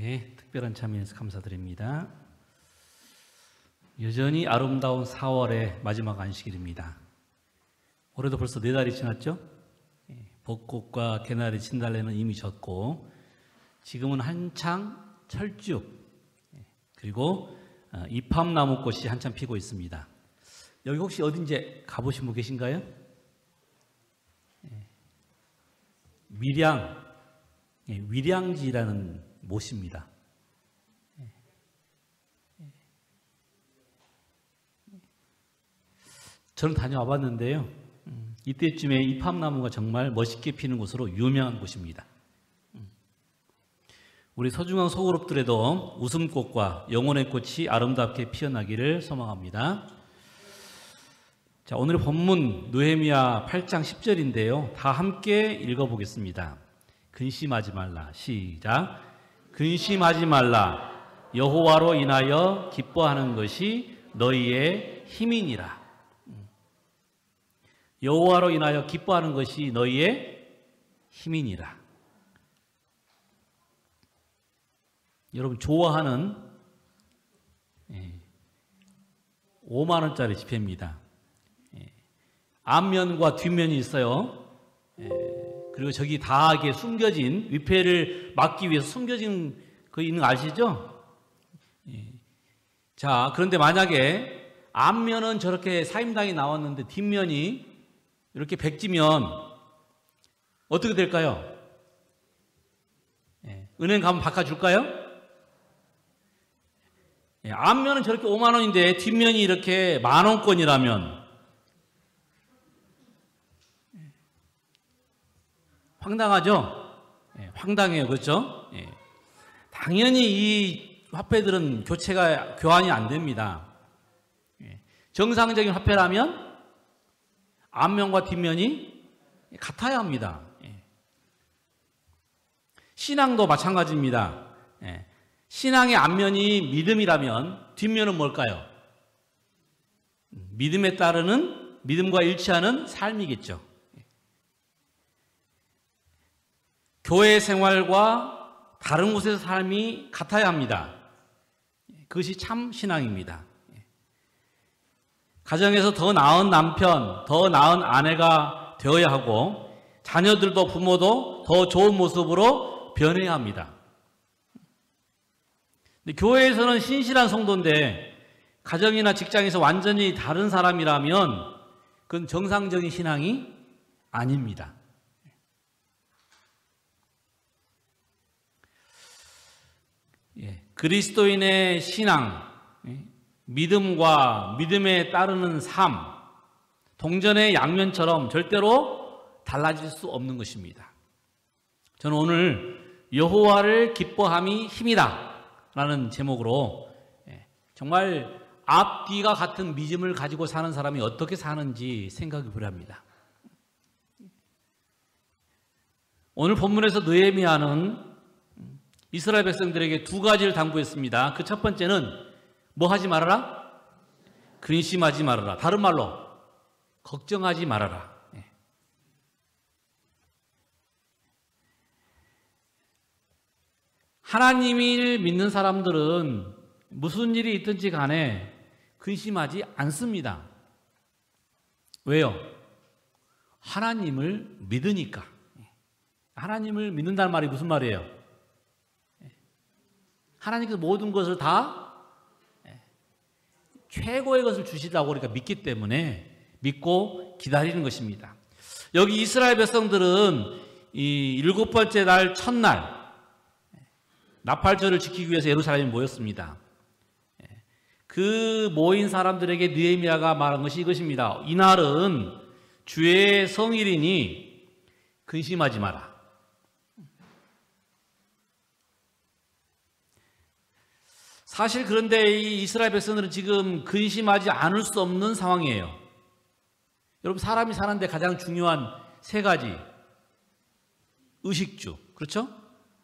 네, 특별한 참여해서 감사드립니다. 여전히 아름다운 4월의 마지막 안식일입니다. 올해도 벌써 4달이 지났죠? 벚꽃과 개나리, 진달래는 이미 졌고 지금은 한창 철쭉 그리고 이팝나무꽃이 한참 피고 있습니다. 여기 혹시 어딘지 가보신 분 계신가요? 위량지라는 못입니다. 저는 다녀와 봤는데요. 이때쯤에 이팝나무가 정말 멋있게 피는 곳으로 유명한 곳입니다. 우리 서중앙 소그룹들에도 웃음꽃과 영혼의 꽃이 아름답게 피어나기를 소망합니다. 자, 오늘의 본문 느헤미야 8장 10절인데요. 다 함께 읽어보겠습니다. 근심하지 말라. 시작. 근심하지 말라. 여호와로 인하여 기뻐하는 것이 너희의 힘이니라. 여호와로 인하여 기뻐하는 것이 너희의 힘이니라. 여러분 좋아하는 5만 원짜리 지폐입니다. 앞면과 뒷면이 있어요. 그리고 저기 다하게 숨겨진 위패를 막기 위해서 숨겨진 거 있는 거 아시죠? 자, 그런데 만약에 앞면은 저렇게 사임당이 나왔는데 뒷면이 이렇게 백지면 어떻게 될까요? 은행 가면 바꿔줄까요? 앞면은 저렇게 5만 원인데 뒷면이 이렇게 10,000원권이라면 황당하죠? 황당해요. 그렇죠? 당연히 이 화폐들은 교환이 안 됩니다. 정상적인 화폐라면 앞면과 뒷면이 같아야 합니다. 신앙도 마찬가지입니다. 신앙의 앞면이 믿음이라면 뒷면은 뭘까요? 믿음에 따르는 믿음과 일치하는 삶이겠죠. 교회 생활과 다른 곳에서 삶이 같아야 합니다. 그것이 참 신앙입니다. 가정에서 더 나은 남편, 더 나은 아내가 되어야 하고 자녀들도 부모도 더 좋은 모습으로 변해야 합니다. 근데 교회에서는 신실한 성도인데 가정이나 직장에서 완전히 다른 사람이라면 그건 정상적인 신앙이 아닙니다. 그리스도인의 신앙, 믿음과 믿음에 따르는 삶, 동전의 양면처럼 절대로 달라질 수 없는 것입니다. 저는 오늘 여호와를 기뻐함이 힘이다 라는 제목으로 정말 앞뒤가 같은 믿음을 가지고 사는 사람이 어떻게 사는지 생각이 필요합니다. 오늘 본문에서 느헤미야는 이스라엘 백성들에게 2가지를 당부했습니다. 그 첫 번째는 뭐 하지 말아라? 근심하지 말아라. 다른 말로 걱정하지 말아라. 하나님을 믿는 사람들은 무슨 일이 있든지 간에 근심하지 않습니다. 왜요? 하나님을 믿으니까. 하나님을 믿는다는 말이 무슨 말이에요? 하나님께서 모든 것을 다 최고의 것을 주시다고 우리가 믿기 때문에 믿고 기다리는 것입니다. 여기 이스라엘 백성들은 이 7번째 날 첫날 나팔절을 지키기 위해서 예루살렘에 모였습니다. 그 모인 사람들에게 느헤미야가 말한 것이 이것입니다. 이날은 주의 성일이니 근심하지 마라. 사실 그런데 이 이스라엘 백성들은 지금 근심하지 않을 수 없는 상황이에요. 여러분 사람이 사는데 가장 중요한 3가지 의식주, 그렇죠?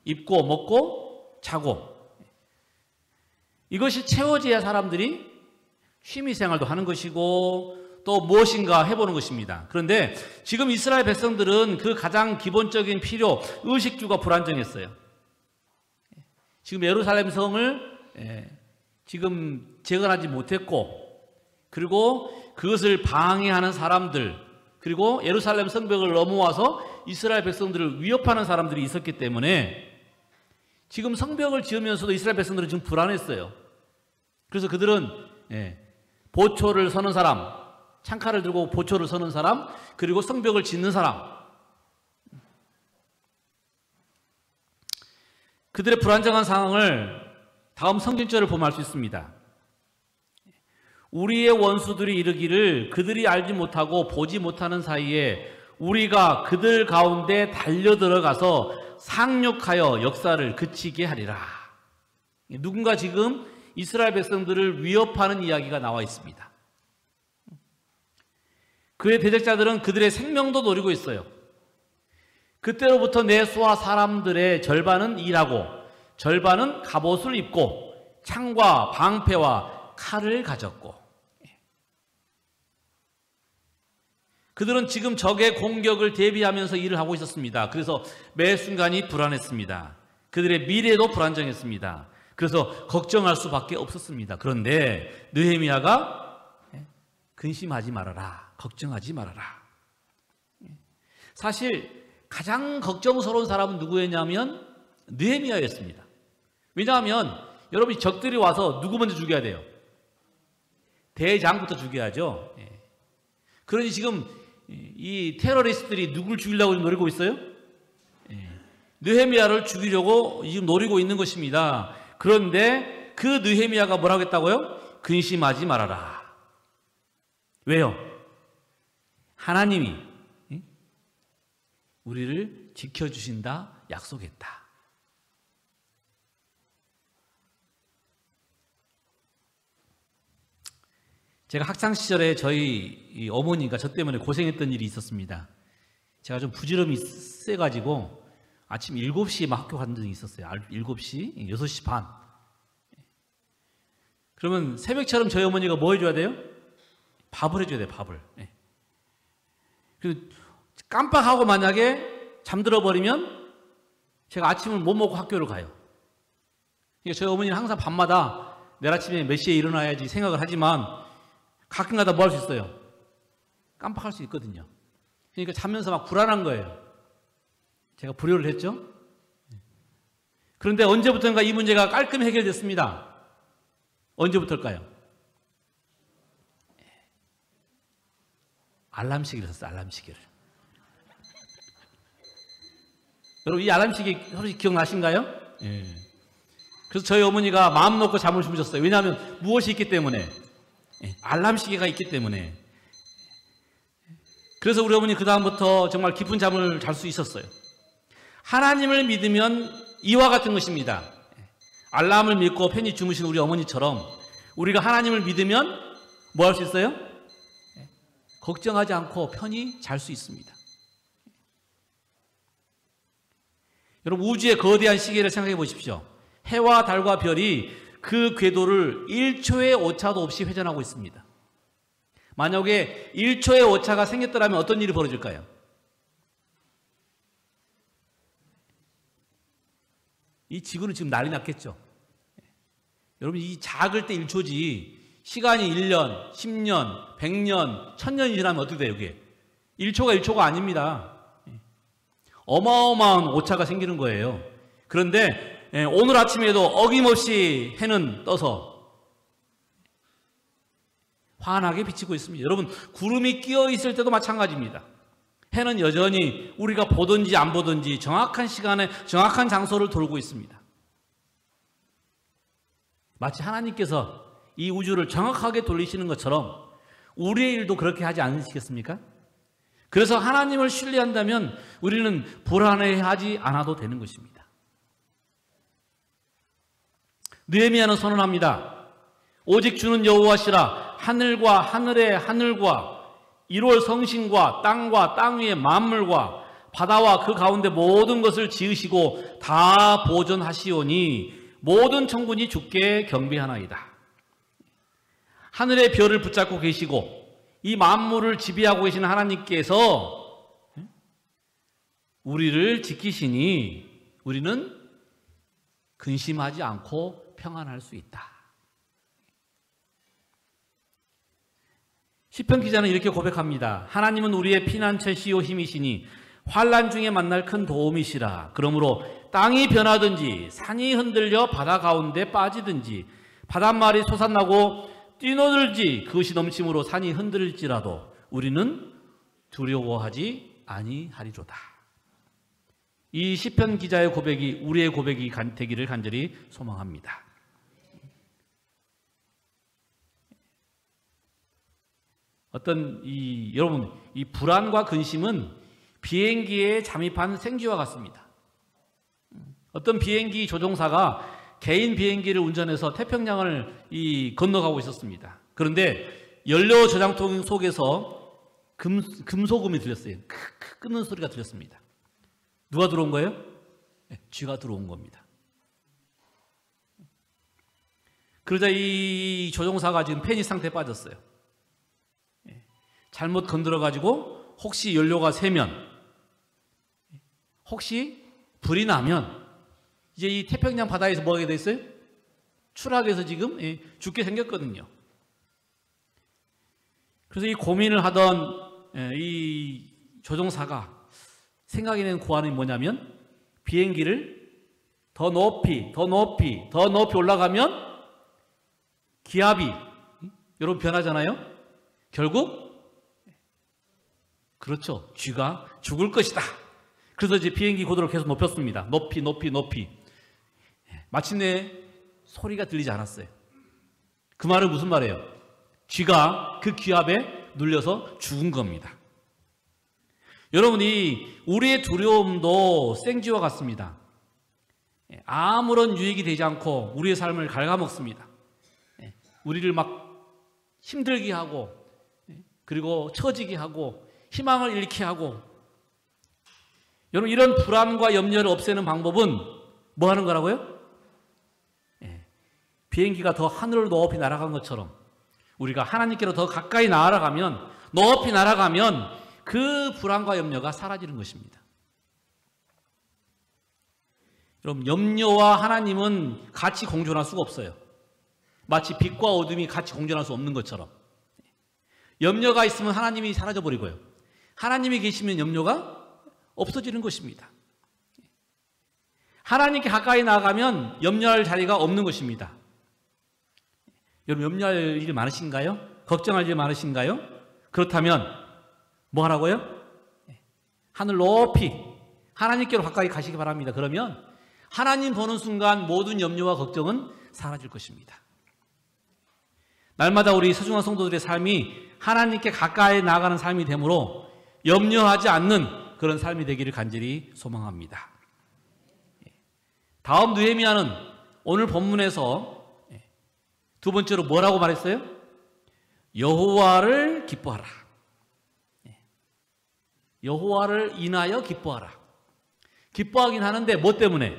입고 먹고 자고 이것이 채워져야 사람들이 취미생활도 하는 것이고 또 무엇인가 해보는 것입니다. 그런데 지금 이스라엘 백성들은 그 가장 기본적인 필요, 의식주가 불안정했어요. 지금 예루살렘 성을 지금 재건하지 못했고, 그리고 그것을 방해하는 사람들, 그리고 예루살렘 성벽을 넘어와서 이스라엘 백성들을 위협하는 사람들이 있었기 때문에 지금 성벽을 지으면서도 이스라엘 백성들은 지금 불안했어요. 그래서 그들은 보초를 서는 사람, 창칼을 들고 보초를 서는 사람, 그리고 성벽을 짓는 사람, 그들의 불안정한 상황을 다음 성경절을 보면 알 수 있습니다. 우리의 원수들이 이르기를 그들이 알지 못하고 보지 못하는 사이에 우리가 그들 가운데 달려들어가서 상륙하여 역사를 그치게 하리라. 누군가 지금 이스라엘 백성들을 위협하는 이야기가 나와 있습니다. 그의 대적자들은 그들의 생명도 노리고 있어요. 그때로부터 내 수하 사람들의 절반은 일하고 절반은 갑옷을 입고 창과 방패와 칼을 가졌고, 그들은 지금 적의 공격을 대비하면서 일을 하고 있었습니다. 그래서 매 순간이 불안했습니다. 그들의 미래도 불안정했습니다. 그래서 걱정할 수밖에 없었습니다. 그런데 느헤미야가 근심하지 말아라, 걱정하지 말아라. 사실 가장 걱정스러운 사람은 누구였냐면 느헤미야였습니다. 왜냐하면 여러분이 적들이 와서 누구 먼저 죽여야 돼요? 대장부터 죽여야죠. 그러니 지금 이 테러리스트들이 누굴 죽이려고 노리고 있어요? 느헤미야를 죽이려고 지금 노리고 있는 것입니다. 그런데 그 느헤미야가 뭐라고 했다고요? 근심하지 말아라. 왜요? 하나님이 우리를 지켜주신다 약속했다. 제가 학창시절에 저희 어머니가 저 때문에 고생했던 일이 있었습니다. 제가 좀 부지런히 세가지고 아침 7시에 막 학교 간 적이 있었어요. 7시, 6시 반. 그러면 새벽처럼 저희 어머니가 뭐 해줘야 돼요? 밥을 해줘야 돼요, 밥을. 그리고 깜빡하고 만약에 잠들어 버리면 제가 아침을 못 먹고 학교를 가요. 그러니까 저희 어머니는 항상 밤마다 내일 아침에 몇 시에 일어나야지 생각을 하지만 가끔가다 뭐 할 수 있어요? 깜빡할 수 있거든요. 그러니까 자면서 막 불안한 거예요. 제가 불효를 했죠. 그런데 언제부턴가 이 문제가 깔끔히 해결됐습니다. 언제부터일까요? 알람시계를 썼어요. 알람시계를. 여러분 이 알람시계 혹시 기억나신가요? 그래서 저희 어머니가 마음 놓고 잠을 주무셨어요. 왜냐하면 무엇이 있기 때문에, 알람시계가 있기 때문에. 그래서 우리 어머니 그 다음부터 정말 깊은 잠을 잘 수 있었어요. 하나님을 믿으면 이와 같은 것입니다. 알람을 믿고 편히 주무신 우리 어머니처럼 우리가 하나님을 믿으면 뭐 할 수 있어요? 걱정하지 않고 편히 잘 수 있습니다. 여러분 우주의 거대한 시계를 생각해 보십시오. 해와 달과 별이 그 궤도를 1초의 오차도 없이 회전하고 있습니다. 만약에 1초의 오차가 생겼더라면 어떤 일이 벌어질까요? 이 지구는 지금 난리 났겠죠. 여러분 이 작을 때 1초지 시간이 1년, 10년, 100년, 1000년이 지나면 어떻게 돼요? 이게 1초가 아닙니다. 어마어마한 오차가 생기는 거예요. 그런데 오늘 아침에도 어김없이 해는 떠서 환하게 비치고 있습니다. 여러분 구름이 끼어 있을 때도 마찬가지입니다. 해는 여전히 우리가 보든지 안 보든지 정확한 시간에 정확한 장소를 돌고 있습니다. 마치 하나님께서 이 우주를 정확하게 돌리시는 것처럼 우리의 일도 그렇게 하지 않으시겠습니까? 그래서 하나님을 신뢰한다면 우리는 불안해하지 않아도 되는 것입니다. 느헤미야는 선언합니다. 오직 주는 여호와시라. 하늘과 하늘의 하늘과 1월 성신과 땅 위의 만물과 바다와 그 가운데 모든 것을 지으시고 다 보존하시오니 모든 천군이 주께 경배하나이다. 하늘의 별을 붙잡고 계시고 이 만물을 지배하고 계신 하나님께서 우리를 지키시니 우리는 근심하지 않고 평안할 수 있다. 시편 기자는 이렇게 고백합니다. 하나님은 우리의 피난처시요 힘이시니 환난 중에 만날 큰 도움이시라. 그러므로 땅이 변하든지 산이 흔들려 바다 가운데 빠지든지 바닷말이 솟아나고 뛰노들지 그것이 넘침으로 산이 흔들릴지라도 우리는 두려워하지 아니하리로다. 이 시편 기자의 고백이 우리의 고백이 되기를 간절히 소망합니다. 여러분, 이 불안과 근심은 비행기에 잠입한 생쥐와 같습니다. 어떤 비행기 조종사가 개인 비행기를 운전해서 태평양을 건너가고 있었습니다. 그런데 연료 저장통 속에서 금소금이 들렸어요. 크크 끄는 소리가 들렸습니다. 누가 들어온 거예요? 쥐가 들어온 겁니다. 그러자 이 조종사가 지금 패닉 상태에 빠졌어요. 잘못 건드려가지고 혹시 연료가 새면, 혹시 불이 나면 이제 이 태평양 바다에서 뭐 하게 돼 있어요? 추락해서 지금 죽게 생겼거든요. 그래서 이 고민을 하던 이 조종사가 생각해낸 고안이 뭐냐면 비행기를 더 높이 올라가면 기압이 여러분 변하잖아요. 결국 그렇죠. 쥐가 죽을 것이다. 그래서 이제 비행기 고도를 계속 높였습니다. 높이. 마침내 소리가 들리지 않았어요. 그 말은 무슨 말이에요? 쥐가 그 기압에 눌려서 죽은 겁니다. 여러분이 우리의 두려움도 생쥐와 같습니다. 아무런 유익이 되지 않고 우리의 삶을 갉아먹습니다. 우리를 막 힘들게 하고 그리고 처지게 하고 희망을 잃게 하고. 여러분, 이런 불안과 염려를 없애는 방법은 뭐 하는 거라고요? 비행기가 더 하늘을 높이 날아간 것처럼 우리가 하나님께로 더 가까이 높이 날아가면 그 불안과 염려가 사라지는 것입니다. 여러분, 염려와 하나님은 같이 공존할 수가 없어요. 마치 빛과 어둠이 같이 공존할 수 없는 것처럼. 염려가 있으면 하나님이 사라져버리고요. 하나님이 계시면 염려가 없어지는 것입니다. 하나님께 가까이 나아가면 염려할 자리가 없는 것입니다. 여러분, 염려할 일이 많으신가요? 걱정할 일이 많으신가요? 그렇다면 뭐 하라고요? 하늘 높이 하나님께로 가까이 가시기 바랍니다. 그러면 하나님 보는 순간 모든 염려와 걱정은 사라질 것입니다. 날마다 우리 소중한 성도들의 삶이 하나님께 가까이 나아가는 삶이 되므로 염려하지 않는 그런 삶이 되기를 간절히 소망합니다. 다음 느헤미야는 오늘 본문에서 두 번째로 뭐라고 말했어요? 여호와를 기뻐하라. 여호와를 인하여 기뻐하라. 기뻐하긴 하는데 뭐 때문에?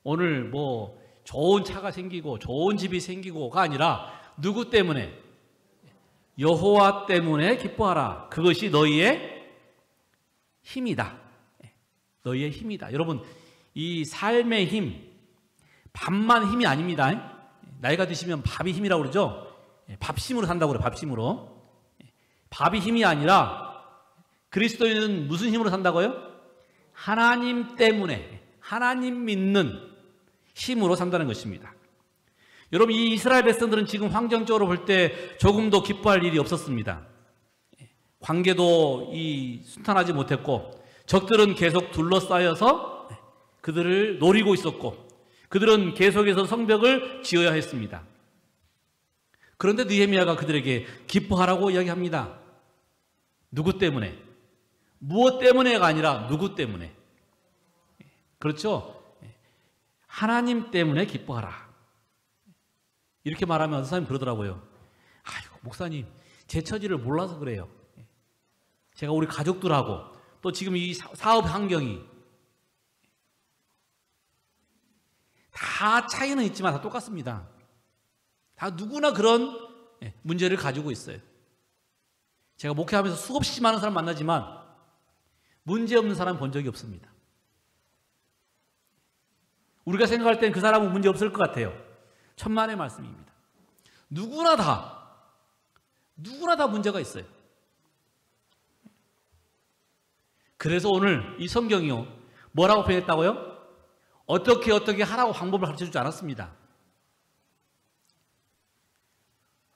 오늘 뭐 좋은 차가 생기고 좋은 집이 생기고가 아니라 누구 때문에? 여호와 때문에 기뻐하라. 그것이 너희의 힘이다. 너희의 힘이다. 여러분, 이 삶의 힘, 밥만 힘이 아닙니다. 나이가 드시면 밥이 힘이라고 그러죠. 밥심으로 산다고 그래요. 밥심으로. 밥이 힘이 아니라 그리스도인은 무슨 힘으로 산다고요? 하나님 때문에, 하나님 믿는 힘으로 산다는 것입니다. 여러분, 이 이스라엘 백성들은 지금 환경적으로 볼 때 조금도 기뻐할 일이 없었습니다. 관계도 순탄하지 못했고 적들은 계속 둘러싸여서 그들을 노리고 있었고 그들은 계속해서 성벽을 지어야 했습니다. 그런데 느헤미야가 그들에게 기뻐하라고 이야기합니다. 누구 때문에? 무엇 때문에가 아니라 누구 때문에? 그렇죠? 하나님 때문에 기뻐하라. 이렇게 말하면 어떤 사람이 그러더라고요. 아이고, 목사님, 제 처지를 몰라서 그래요. 제가 우리 가족들하고 또 지금 이 사업 환경이 다 차이는 있지만 다 똑같습니다. 다 누구나 그런 문제를 가지고 있어요. 제가 목회하면서 수없이 많은 사람 만나지만 문제 없는 사람 본 적이 없습니다. 우리가 생각할 땐 그 사람은 문제 없을 것 같아요. 천만의 말씀입니다. 누구나 다 문제가 있어요. 그래서 오늘 이 성경이요, 뭐라고 표현했다고요? 어떻게 하라고 방법을 가르쳐 주지 않았습니다.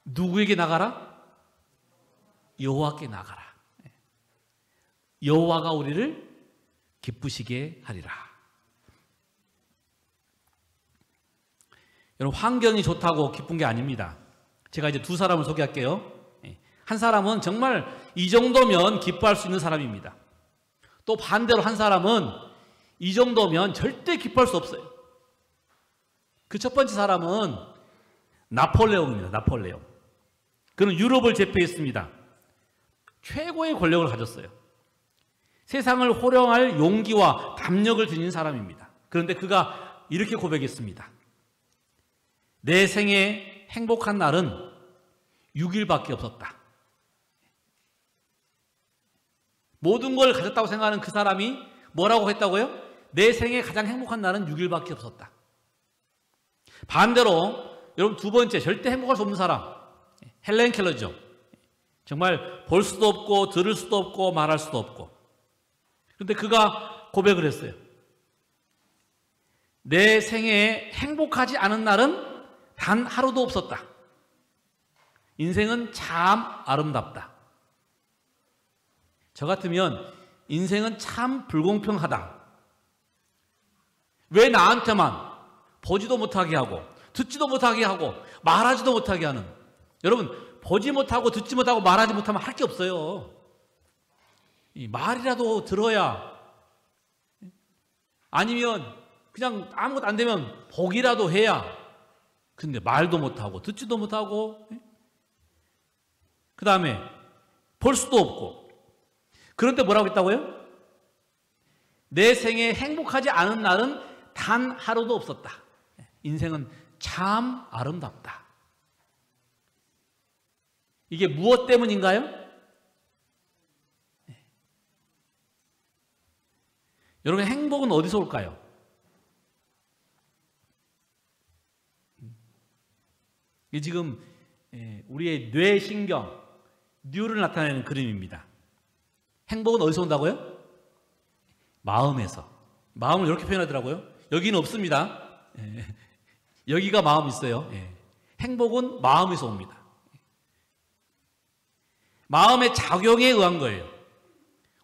누구에게 나가라? 여호와께 나가라. 여호와가 우리를 기쁘시게 하리라. 여러분, 환경이 좋다고 기쁜 게 아닙니다. 제가 이제 두 사람을 소개할게요. 한 사람은 정말 이 정도면 기뻐할 수 있는 사람입니다. 또 반대로 한 사람은 이 정도면 절대 기뻐할 수 없어요. 그 첫 번째 사람은 나폴레옹입니다. 나폴레옹. 그는 유럽을 제패했습니다. 최고의 권력을 가졌어요. 세상을 호령할 용기와 담력을 지닌 사람입니다. 그런데 그가 이렇게 고백했습니다. 내 생에 행복한 날은 6일밖에 없었다. 모든 걸 가졌다고 생각하는 그 사람이 뭐라고 했다고요? 내 생에 가장 행복한 날은 6일밖에 없었다. 반대로 여러분, 두 번째 절대 행복할 수 없는 사람, 헬렌 켈러죠. 정말 볼 수도 없고 들을 수도 없고 말할 수도 없고. 그런데 그가 고백을 했어요. 내 생에 행복하지 않은 날은 단 하루도 없었다. 인생은 참 아름답다. 저 같으면 인생은 참 불공평하다. 왜 나한테만 보지도 못하게 하고 듣지도 못하게 하고 말하지도 못하게 하는. 여러분, 보지 못하고 듣지 못하고 말하지 못하면 할 게 없어요. 이 말이라도 들어야, 아니면 그냥 아무것도 안 되면 보기라도 해야. 근데 말도 못하고 듣지도 못하고, 그 다음에 볼 수도 없고. 그런데 뭐라고 했다고요? 내 생에 행복하지 않은 날은 단 하루도 없었다. 인생은 참 아름답다. 이게 무엇 때문인가요? 여러분, 행복은 어디서 올까요? 이게 지금 우리의 뇌신경, 뇌를 나타내는 그림입니다. 행복은 어디서 온다고요? 마음에서. 마음을 이렇게 표현하더라고요. 여기는 없습니다. 여기가 마음이 있어요. 행복은 마음에서 옵니다. 마음의 작용에 의한 거예요.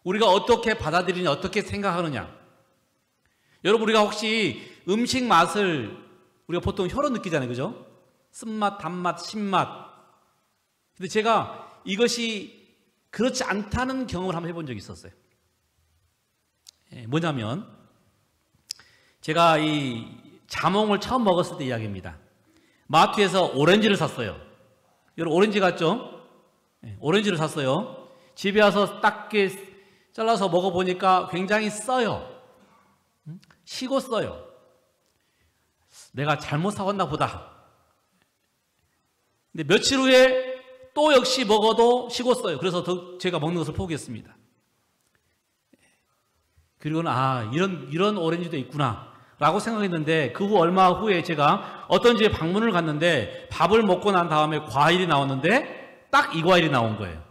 우리가 어떻게 받아들이냐, 어떻게 생각하느냐. 여러분, 우리가 혹시 음식 맛을 우리가 보통 혀로 느끼잖아요. 그죠? 쓴맛, 단맛, 신맛. 근데 제가 이것이 그렇지 않다는 경험을 한번 해본 적이 있었어요. 뭐냐면, 제가 이 자몽을 처음 먹었을 때 이야기입니다. 마트에서 오렌지를 샀어요. 여러분, 오렌지 같죠? 오렌지를 샀어요. 집에 와서 딱 잘라서 먹어보니까 굉장히 써요. 시고 써요. 내가 잘못 사왔나 보다. 근데 며칠 후에 또 역시 먹어도 시고 써요. 그래서 제가 먹는 것을 포기했습니다. 그리고는 이런 오렌지도 있구나 라고 생각했는데, 그 후 얼마 후에 제가 어떤 집에 방문을 갔는데 밥을 먹고 난 다음에 과일이 나왔는데 딱 이 과일이 나온 거예요.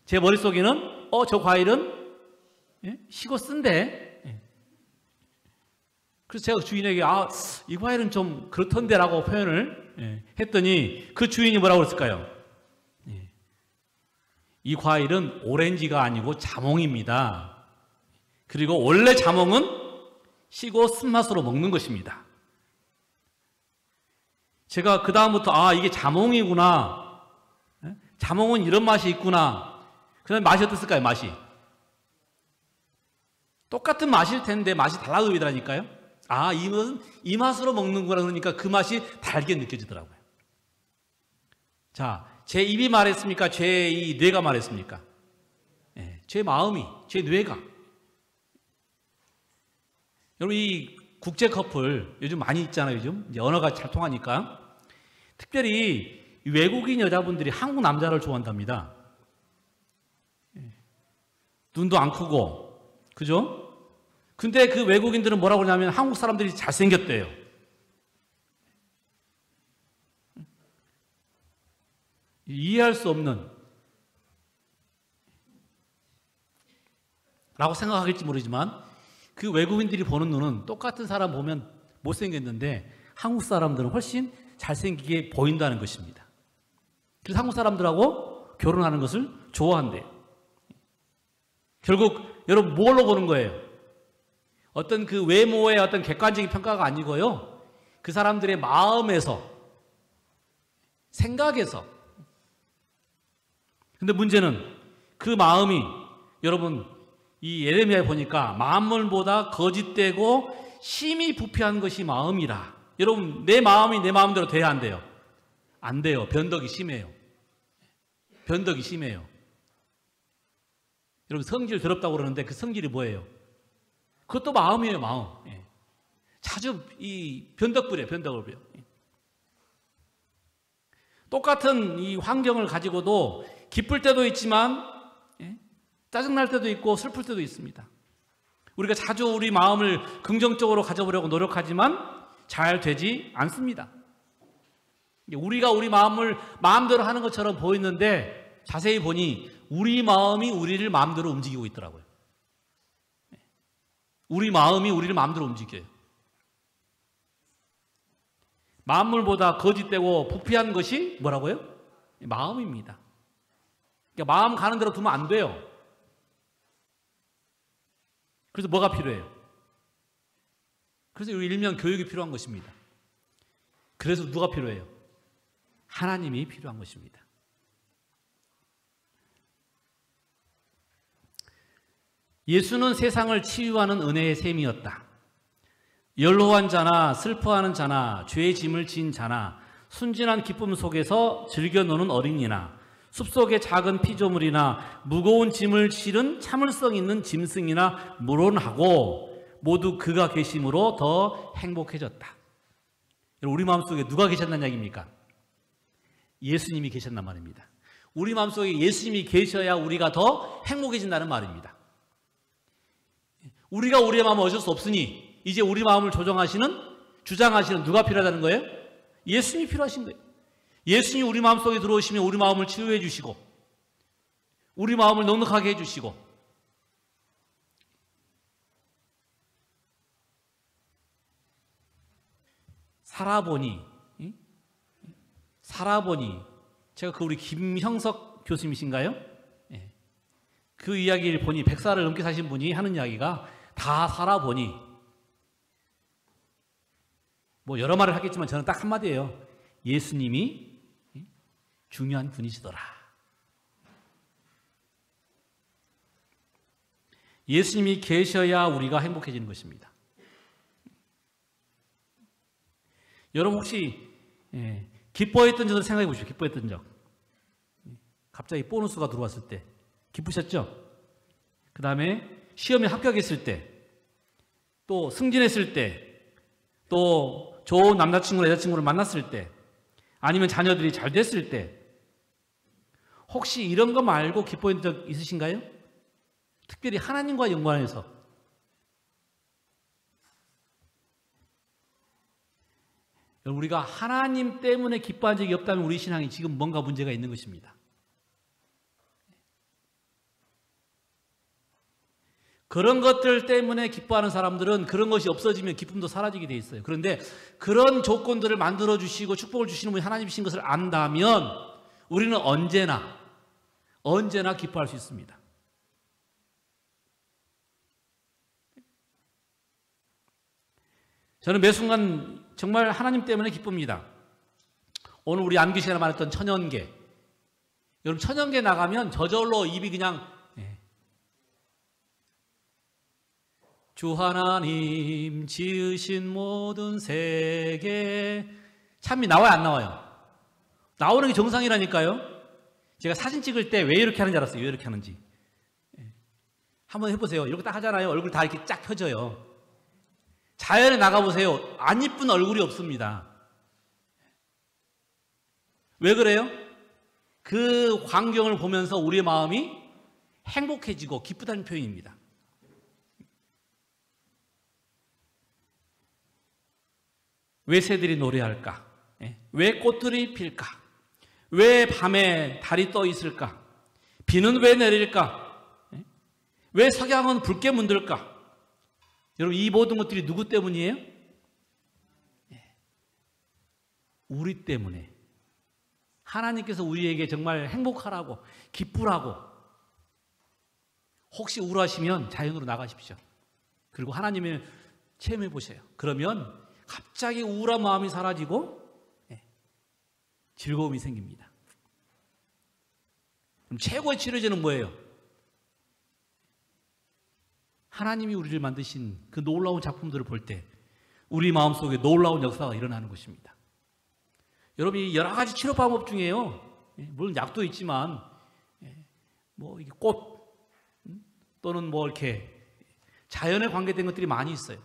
제 머릿속에는 저 과일은 시고 쓴데. 그래서 제가 주인에게 이 과일은 좀 그렇던데 라고 표현을 했더니 그 주인이 뭐라고 그랬을까요? 이 과일은 오렌지가 아니고 자몽입니다. 그리고 원래 자몽은 시고 쓴맛으로 먹는 것입니다. 제가 그 다음부터 이게 자몽이구나, 자몽은 이런 맛이 있구나. 그 다음에 맛이 어땠을까요? 맛이 똑같은 맛일 텐데 맛이 달라 보이더라니까요. 이것은 이 맛으로 먹는구나. 그러니까 그 맛이 달게 느껴지더라고요. 자, 제 입이 말했습니까? 제 이 뇌가 말했습니까? 제 마음이, 제 뇌가. 여러분, 이 국제 커플 요즘 많이 있잖아요. 요즘 이제 언어가 잘 통하니까. 특별히 외국인 여자분들이 한국 남자를 좋아한답니다. 눈도 안 크고, 그죠? 근데 그 외국인들은 뭐라고 그러냐면 한국 사람들이 잘생겼대요. 이해할 수 없는 라고 생각하길지 모르지만 그 외국인들이 보는 눈은 똑같은 사람 보면 못생겼는데 한국 사람들은 훨씬 잘생기게 보인다는 것입니다. 그래서 한국 사람들하고 결혼하는 것을 좋아한대요. 결국 여러분 뭘로 보는 거예요? 어떤 그 외모의 어떤 객관적인 평가가 아니고요. 그 사람들의 마음에서, 생각에서. 근데 문제는 그 마음이 여러분 이 예레미야에 보니까 만물보다 거짓되고 심히 부패한 것이 마음이라. 여러분 내 마음이 내 마음대로 돼야 안 돼요? 안 돼요. 변덕이 심해요. 변덕이 심해요. 여러분 성질 더럽다고 그러는데 그 성질이 뭐예요? 그것도 마음이에요. 마음. 예. 자주 이 변덕 부려요. 변덕을 부려. 예. 똑같은 이 환경을 가지고도 기쁠 때도 있지만 예? 짜증날 때도 있고 슬플 때도 있습니다. 우리가 자주 우리 마음을 긍정적으로 가져보려고 노력하지만 잘 되지 않습니다. 우리가 우리 마음을 마음대로 하는 것처럼 보이는데 자세히 보니 우리 마음이 우리를 마음대로 움직이고 있더라고요. 우리 마음이 우리를 마음대로 움직여요. 만물보다 거짓되고 부패한 것이 뭐라고요? 마음입니다. 그러니까 마음 가는 대로 두면 안 돼요. 그래서 뭐가 필요해요? 그래서 일명 교육이 필요한 것입니다. 그래서 누가 필요해요? 하나님이 필요한 것입니다. 예수는 세상을 치유하는 은혜의 셈이었다. 연로한 자나 슬퍼하는 자나 죄의 짐을 진 자나 순진한 기쁨 속에서 즐겨 노는 어린이나 숲속의 작은 피조물이나 무거운 짐을 실은 참을성 있는 짐승이나 물론하고 모두 그가 계심으로 더 행복해졌다. 우리 마음속에 누가 계셨다는 얘기입니까? 예수님이 계셨단 말입니다. 우리 마음속에 예수님이 계셔야 우리가 더 행복해진다는 말입니다. 우리가 우리의 마음을 어쩔 수 없으니 이제 우리 마음을 조정하시는, 주장하시는 누가 필요하다는 거예요? 예수님이 필요하신 거예요. 예수님이 우리 마음속에 들어오시면 우리 마음을 치유해 주시고 우리 마음을 넉넉하게 해주시고 살아보니 제가 그 우리 김형석 교수님이신가요? 그 이야기를 보니 100살을 넘게 사신 분이 하는 이야기가 다 살아보니 뭐 여러 말을 하겠지만 저는 딱 한마디예요. 예수님이 중요한 분이시더라. 예수님이 계셔야 우리가 행복해지는 것입니다. 여러분 혹시 기뻐했던 적을 생각해 보십시오. 기뻐했던 적. 갑자기 보너스가 들어왔을 때 기쁘셨죠? 그 다음에 시험에 합격했을 때, 또 승진했을 때, 또 좋은 남자친구나 여자친구를 만났을 때, 아니면 자녀들이 잘 됐을 때, 혹시 이런 거 말고 기뻐했던 적 있으신가요? 특별히 하나님과 연관해서. 우리가 하나님 때문에 기뻐한 적이 없다면 우리 신앙이 지금 뭔가 문제가 있는 것입니다. 그런 것들 때문에 기뻐하는 사람들은 그런 것이 없어지면 기쁨도 사라지게 돼 있어요. 그런데 그런 조건들을 만들어주시고 축복을 주시는 분이 하나님이신 것을 안다면 우리는 언제나 기뻐할 수 있습니다. 저는 매 순간 정말 하나님 때문에 기쁩니다. 오늘 우리 암기 시간에 말했던 천연계. 여러분 천연계 나가면 저절로 입이 그냥 주 하나님 지으신 모든 세계 참이 나와요 안 나와요? 나오는 게 정상이라니까요. 제가 사진 찍을 때 왜 이렇게 하는지 알았어요. 왜 이렇게 하는지. 한번 해보세요. 이렇게 딱 하잖아요. 얼굴 다 이렇게 쫙 펴져요. 자연에 나가보세요. 안 이쁜 얼굴이 없습니다. 왜 그래요? 그 광경을 보면서 우리의 마음이 행복해지고 기쁘다는 표현입니다. 왜 새들이 노래할까? 왜 꽃들이 필까? 왜 밤에 달이 떠 있을까? 비는 왜 내릴까? 왜 석양은 붉게 문들까? 여러분, 이 모든 것들이 누구 때문이에요? 우리 때문에. 하나님께서 우리에게 정말 행복하라고, 기쁘라고. 혹시 우울하시면 자연으로 나가십시오. 그리고 하나님을 체험해 보세요. 그러면 갑자기 우울한 마음이 사라지고 즐거움이 생깁니다. 그럼 최고의 치료제는 뭐예요? 하나님이 우리를 만드신 그 놀라운 작품들을 볼 때 우리 마음속에 놀라운 역사가 일어나는 것입니다. 여러분이 여러 가지 치료 방법 중에요. 물론 약도 있지만 뭐 이게 꽃 또는 뭐 이렇게 자연에 관계된 것들이 많이 있어요.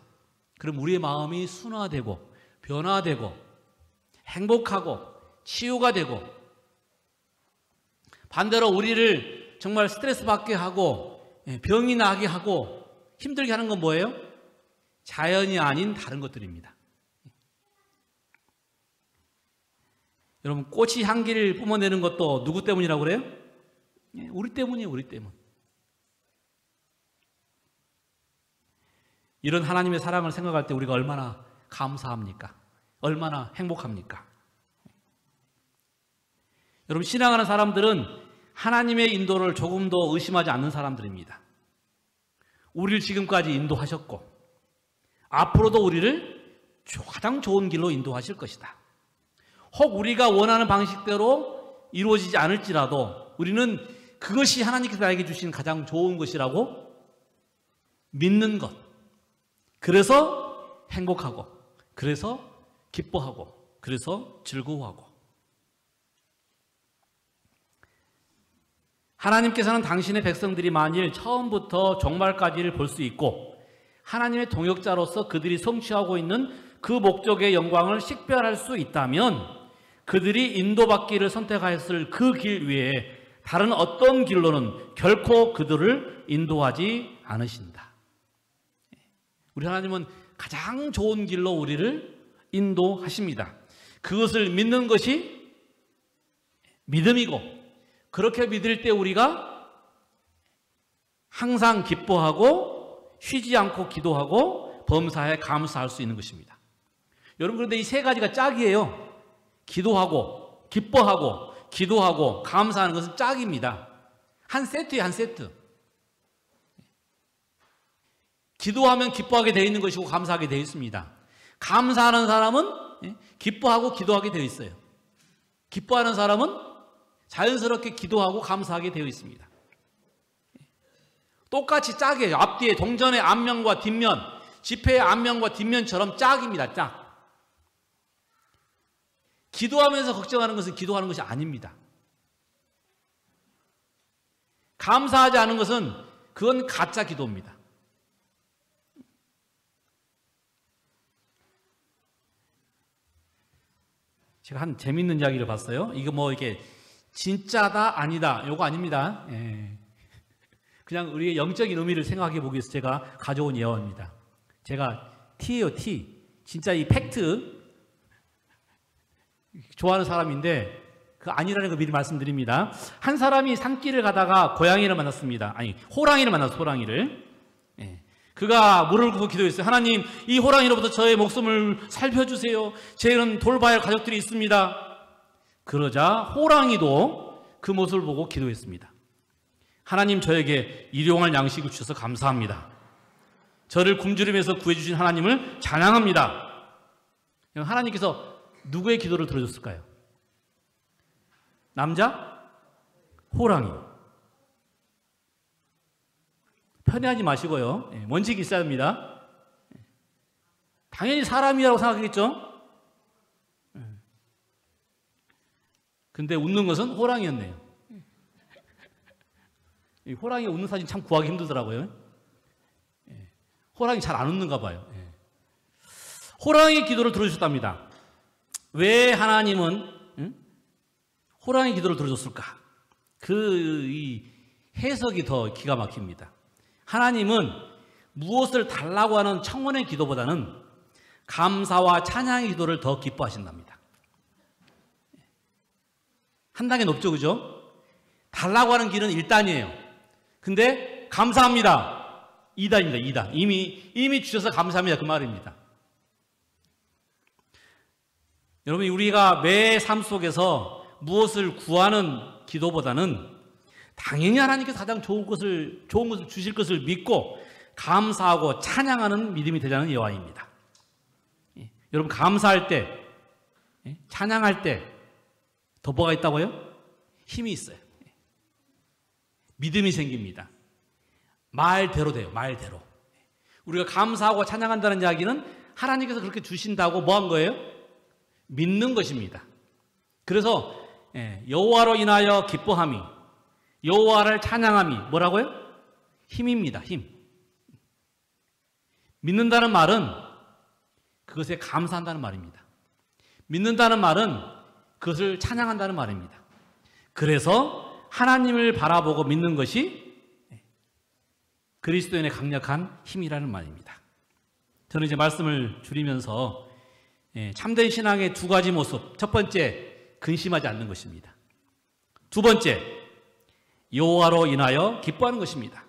그럼 우리의 마음이 순화되고 변화되고 행복하고 치유가 되고, 반대로 우리를 정말 스트레스 받게 하고 병이 나게 하고 힘들게 하는 건 뭐예요? 자연이 아닌 다른 것들입니다. 여러분, 꽃이 향기를 뿜어내는 것도 누구 때문이라고 그래요? 우리 때문이에요. 우리 때문. 이런 하나님의 사랑을 생각할 때 우리가 얼마나 감사합니까? 얼마나 행복합니까? 여러분, 신앙하는 사람들은 하나님의 인도를 조금도 의심하지 않는 사람들입니다. 우리를 지금까지 인도하셨고 앞으로도 우리를 가장 좋은 길로 인도하실 것이다. 혹 우리가 원하는 방식대로 이루어지지 않을지라도 우리는 그것이 하나님께서 나에게 주신 가장 좋은 것이라고 믿는 것. 그래서 행복하고, 그래서 기뻐하고, 그래서 즐거워하고. 하나님께서는 당신의 백성들이 만일 처음부터 종말까지를 볼 수 있고 하나님의 동역자로서 그들이 성취하고 있는 그 목적의 영광을 식별할 수 있다면 그들이 인도받기를 선택하였을 그 길 위에 다른 어떤 길로는 결코 그들을 인도하지 않으신다. 우리 하나님은 가장 좋은 길로 우리를 인도하십니다. 그것을 믿는 것이 믿음이고, 그렇게 믿을 때 우리가 항상 기뻐하고 쉬지 않고 기도하고 범사에 감사할 수 있는 것입니다. 여러분, 그런데 이 세 가지가 짝이에요. 기도하고 기뻐하고 기도하고 감사하는 것은 짝입니다. 한 세트예요. 한 세트. 기도하면 기뻐하게 되어 있는 것이고 감사하게 되어 있습니다. 감사하는 사람은 기뻐하고 기도하게 되어 있어요. 기뻐하는 사람은 자연스럽게 기도하고 감사하게 되어 있습니다. 똑같이 짝이에요. 앞뒤에 동전의 앞면과 뒷면, 지폐의 앞면과 뒷면처럼 짝입니다. 짝. 기도하면서 걱정하는 것은 기도하는 것이 아닙니다. 감사하지 않은 것은 그건 가짜 기도입니다. 제가 한 재밌는 이야기를 봤어요. 이거 뭐 이게 진짜다 아니다 요거 아닙니다. 그냥 우리의 영적인 의미를 생각해 보기 위해서 제가 가져온 예화입니다. 제가 T예요. T. 진짜 이 팩트 좋아하는 사람인데 그 아니라는 거 미리 말씀드립니다. 한 사람이 산길을 가다가 고양이를 만났습니다. 아니, 호랑이를 만났어요. 호랑이를. 그가 무릎을 꿇고 기도했어요. 하나님, 이 호랑이로부터 저의 목숨을 살펴주세요. 저희는 돌봐야 할 가족들이 있습니다. 그러자 호랑이도 그 모습을 보고 기도했습니다. 하나님, 저에게 일용할 양식을 주셔서 감사합니다. 저를 굶주림에서 구해주신 하나님을 찬양합니다. 하나님께서 누구의 기도를 들어줬을까요? 남자? 호랑이. 편애하지 마시고요. 원칙이 있어야 합니다. 당연히 사람이라고 생각하겠죠? 근데 웃는 것은 호랑이였네요. 이 호랑이 웃는 사진 참 구하기 힘들더라고요. 호랑이 잘 안 웃는가 봐요. 호랑이 기도를 들어주셨답니다. 왜 하나님은 호랑이 기도를 들어줬을까? 이 해석이 더 기가 막힙니다. 하나님은 무엇을 달라고 하는 청원의 기도보다는 감사와 찬양의 기도를 더 기뻐하신답니다. 한 단계 높죠, 그죠? 달라고 하는 길은 1단이에요. 근데 감사합니다. 2단입니다, 2단. 이미 주셔서 감사합니다. 그 말입니다. 여러분, 우리가 매 삶 속에서 무엇을 구하는 기도보다는 당연히 하나님께서 가장 좋은 것을 주실 것을 믿고 감사하고 찬양하는 믿음이 되자는 예화입니다. 여러분, 감사할 때, 찬양할 때 더 뭐가 있다고요? 힘이 있어요. 믿음이 생깁니다. 말대로 돼요. 말대로. 우리가 감사하고 찬양한다는 이야기는 하나님께서 그렇게 주신다고 뭐 한 거예요? 믿는 것입니다. 그래서 여호와로 인하여 기뻐함이, 여호와를 찬양함이 뭐라고요? 힘입니다. 힘. 믿는다는 말은 그것에 감사한다는 말입니다. 믿는다는 말은 그것을 찬양한다는 말입니다. 그래서 하나님을 바라보고 믿는 것이 그리스도인의 강력한 힘이라는 말입니다. 저는 이제 말씀을 줄이면서 참된 신앙의 두 가지 모습. 첫 번째, 근심하지 않는 것입니다. 두 번째, 여호와로 인하여 기뻐하는 것입니다.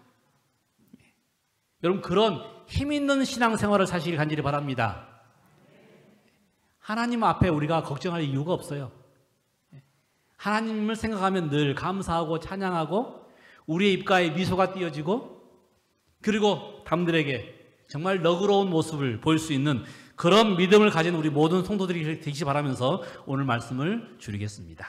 여러분, 그런 힘 있는 신앙생활을 사실 간절히 바랍니다. 하나님 앞에 우리가 걱정할 이유가 없어요. 하나님을 생각하면 늘 감사하고 찬양하고 우리의 입가에 미소가 띄어지고 그리고 남들에게 정말 너그러운 모습을 보일 수 있는 그런 믿음을 가진 우리 모든 성도들이 되시기 바라면서 오늘 말씀을 줄이겠습니다.